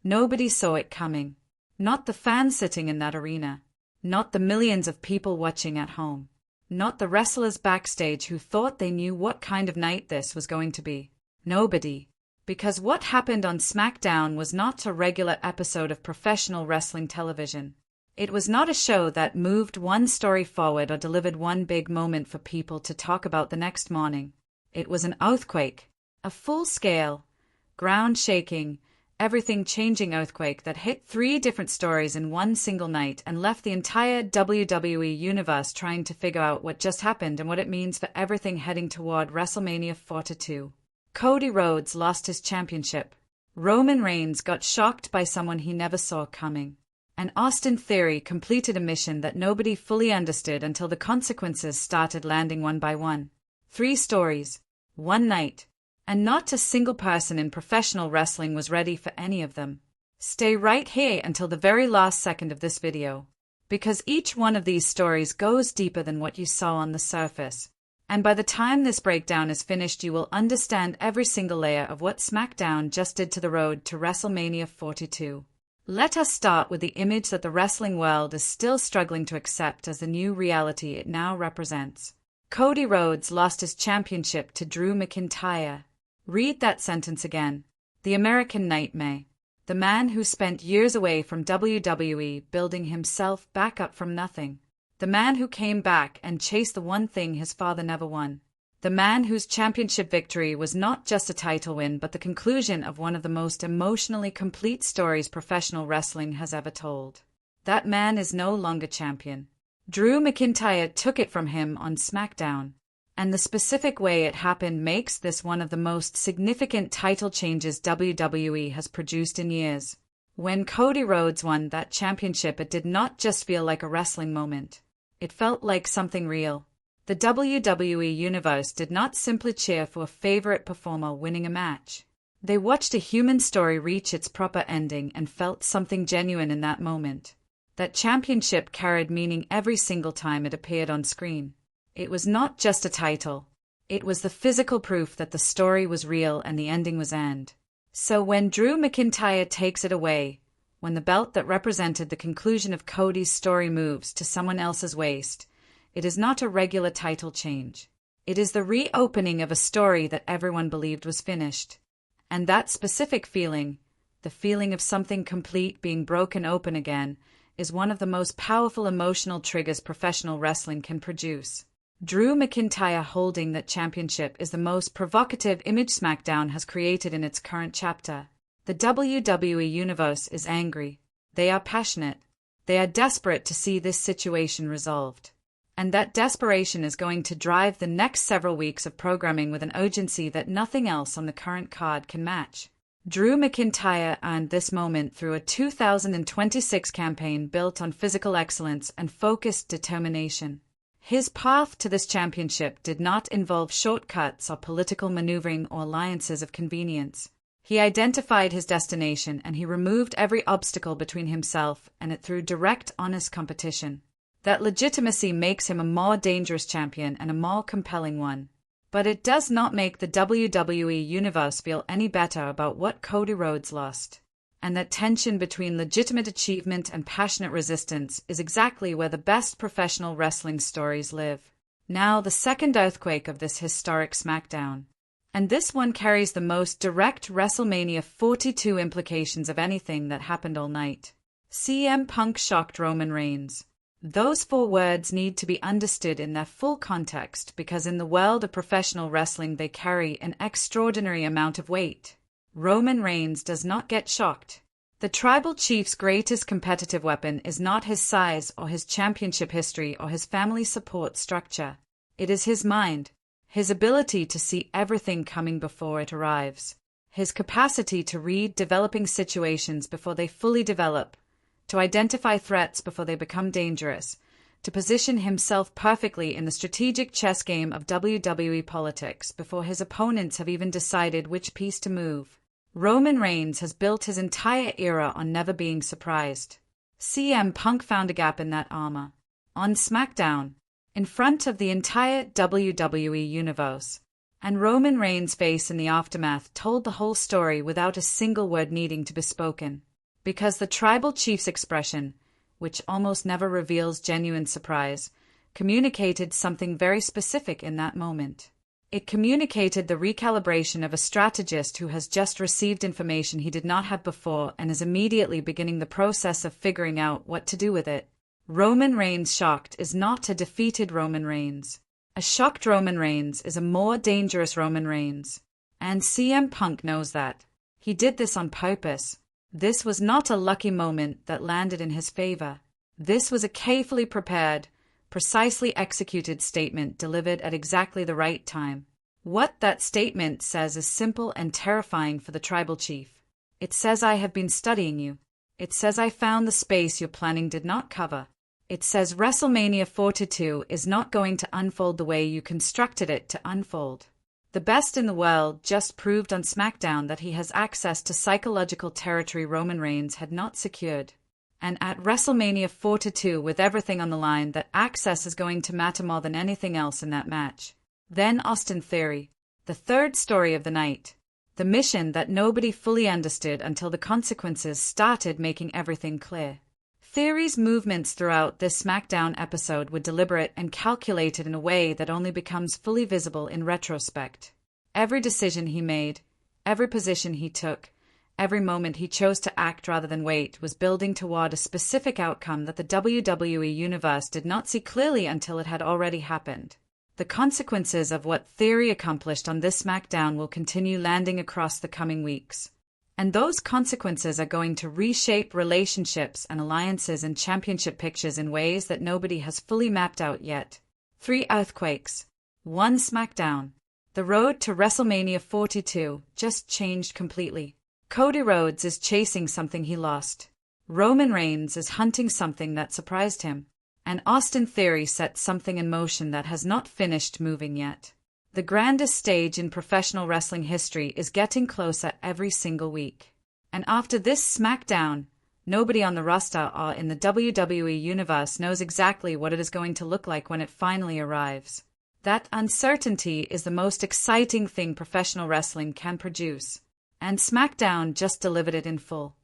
Nobody saw it coming. Not the fans sitting in that arena. Not the millions of people watching at home. Not the wrestlers backstage who thought they knew what kind of night this was going to be. Nobody. Because what happened on SmackDown was not a regular episode of professional wrestling television. It was not a show that moved one story forward or delivered one big moment for people to talk about the next morning. It was an earthquake. A full-scale, ground-shaking, everything-changing earthquake that hit 3 different stories in one single night and left the entire WWE Universe trying to figure out what just happened and what it means for everything heading toward WrestleMania 42. Cody Rhodes lost his championship. Roman Reigns got shocked by someone he never saw coming. And Austin Theory completed a mission that nobody fully understood until the consequences started landing one by one. 3 stories, one night, and not a single person in professional wrestling was ready for any of them. Stay right here until the very last second of this video, because each one of these stories goes deeper than what you saw on the surface. And by the time this breakdown is finished, you will understand every single layer of what SmackDown just did to the road to WrestleMania 42. Let us start with the image that the wrestling world is still struggling to accept as the new reality it now represents. Cody Rhodes lost his championship to Drew McIntyre. Read that sentence again. The American Nightmare. The man who spent years away from WWE building himself back up from nothing. The man who came back and chased the one thing his father never won. The man whose championship victory was not just a title win but the conclusion of one of the most emotionally complete stories professional wrestling has ever told. That man is no longer champion. Drew McIntyre took it from him on SmackDown. And the specific way it happened makes this one of the most significant title changes WWE has produced in years. When Cody Rhodes won that championship, it did not just feel like a wrestling moment. It felt like something real. The WWE Universe did not simply cheer for a favorite performer winning a match. They watched a human story reach its proper ending and felt something genuine in that moment. That championship carried meaning every single time it appeared on screen. It was not just a title. It was the physical proof that the story was real and the ending was earned. So when Drew McIntyre takes it away, when the belt that represented the conclusion of Cody's story moves to someone else's waist, it is not a regular title change. It is the reopening of a story that everyone believed was finished. And that specific feeling, the feeling of something complete being broken open again, is one of the most powerful emotional triggers professional wrestling can produce. Drew McIntyre holding that championship is the most provocative image SmackDown has created in its current chapter. The WWE Universe is angry. They are passionate. They are desperate to see this situation resolved. And that desperation is going to drive the next several weeks of programming with an urgency that nothing else on the current card can match. Drew McIntyre earned this moment through a 2026 campaign built on physical excellence and focused determination. His path to this championship did not involve shortcuts or political maneuvering or alliances of convenience. He identified his destination and he removed every obstacle between himself and it through direct, honest competition. That legitimacy makes him a more dangerous champion and a more compelling one. But it does not make the WWE Universe feel any better about what Cody Rhodes lost. And that tension between legitimate achievement and passionate resistance is exactly where the best professional wrestling stories live. Now the second earthquake of this historic SmackDown. And this one carries the most direct WrestleMania 42 implications of anything that happened all night. CM Punk shocked Roman Reigns. Those 4 words need to be understood in their full context because in the world of professional wrestling they carry an extraordinary amount of weight. Roman Reigns does not get shocked. The Tribal Chief's greatest competitive weapon is not his size or his championship history or his family support structure. It is his mind, his ability to see everything coming before it arrives, his capacity to read developing situations before they fully develop, to identify threats before they become dangerous, to position himself perfectly in the strategic chess game of WWE politics before his opponents have even decided which piece to move. Roman Reigns has built his entire era on never being surprised. CM Punk found a gap in that armor. On SmackDown, in front of the entire WWE Universe. And Roman Reigns' face in the aftermath told the whole story without a single word needing to be spoken. Because the tribal chief's expression, which almost never reveals genuine surprise, communicated something very specific in that moment. It communicated the recalibration of a strategist who has just received information he did not have before and is immediately beginning the process of figuring out what to do with it. Roman Reigns shocked is not a defeated Roman Reigns. A shocked Roman Reigns is a more dangerous Roman Reigns. And CM Punk knows that. He did this on purpose. This was not a lucky moment that landed in his favor. This was a carefully prepared, precisely executed statement delivered at exactly the right time. What that statement says is simple and terrifying for the tribal chief. It says, I have been studying you. It says, I found the space your planning did not cover. It says WrestleMania 42 is not going to unfold the way you constructed it to unfold. The best in the world just proved on SmackDown that he has access to psychological territory Roman Reigns had not secured. And at WrestleMania 42, with everything on the line, that access is going to matter more than anything else in that match. Then Austin Theory, the third story of the night. The mission that nobody fully understood until the consequences started making everything clear. Theory's movements throughout this SmackDown episode were deliberate and calculated in a way that only becomes fully visible in retrospect. Every decision he made, every position he took, every moment he chose to act rather than wait was building toward a specific outcome that the WWE Universe did not see clearly until it had already happened. The consequences of what Theory accomplished on this SmackDown will continue landing across the coming weeks. And those consequences are going to reshape relationships and alliances and championship pictures in ways that nobody has fully mapped out yet. 3 earthquakes. 1 SmackDown. The road to WrestleMania 42 just changed completely. Cody Rhodes is chasing something he lost. Roman Reigns is hunting something that surprised him. And Austin Theory set something in motion that has not finished moving yet. The grandest stage in professional wrestling history is getting closer every single week. And after this SmackDown, nobody on the roster or in the WWE Universe knows exactly what it is going to look like when it finally arrives. That uncertainty is the most exciting thing professional wrestling can produce. And SmackDown just delivered it in full.